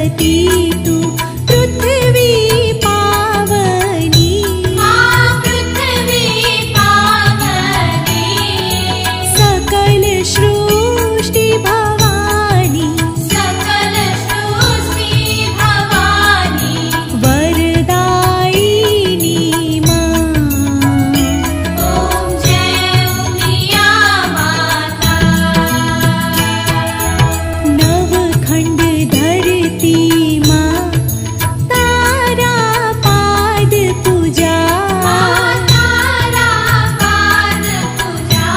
तू पृथ्वी पावनी पृथ्वी पावनी सकल सृष्टि भवानी सकल सृष्टि भवानी वरदायिनी मां ॐ जय उमिया माता नवखंड धरती मां तारा पाद पूजा तारा पाद पूजा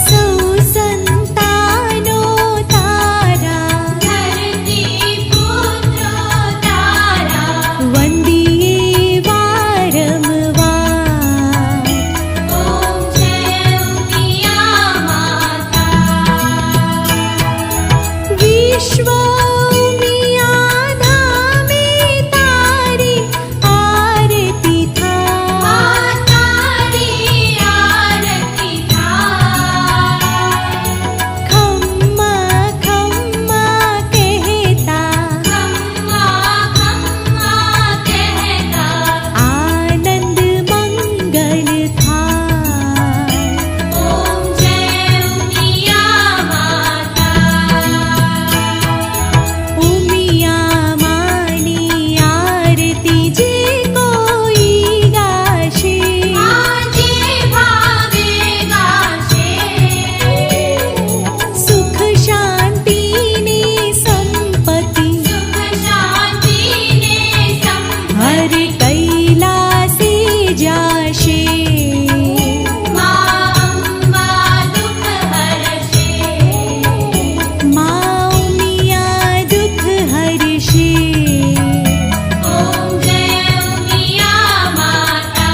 सौ संतानो तारा धरती पुत्र तारा वंदिये वारंवार ॐ जय उमिया माता विश्वमिया धामे तारी आरती था तारी आरती था खम्मा खम्मा कहता खम्मा खम्मा कहता आनंद मंगल था ॐ जय उमिया माता उमिया मानी आरती जे कोई गाशे आजे भावे गाशे सुख शांति ने संपत्ति सुख शांति ने हर कैलासे जाशे मां अम्बा दुख हरषे माँ उमिया दुख हर्षे ॐ जय उमिया माता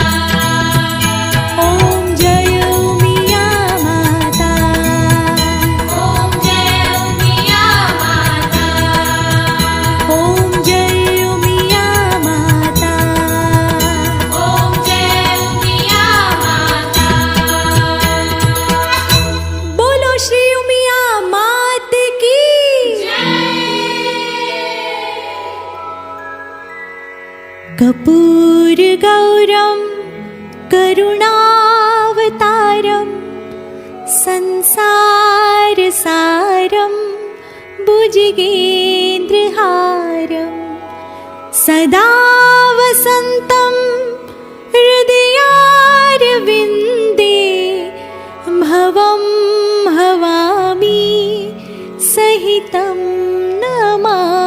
ओम जय उमिया माता ॐ जय उमिया माता ओम जय उमिया माता ॐ जय उमिया माता बोलो श्री उमिया मात की कर्पूर गौरम करुणावतारम संसार सारम भुजगेन्द्रहारम सदा वसन्तं हृदयारविन्दे भवं भवामि सहितं नमामि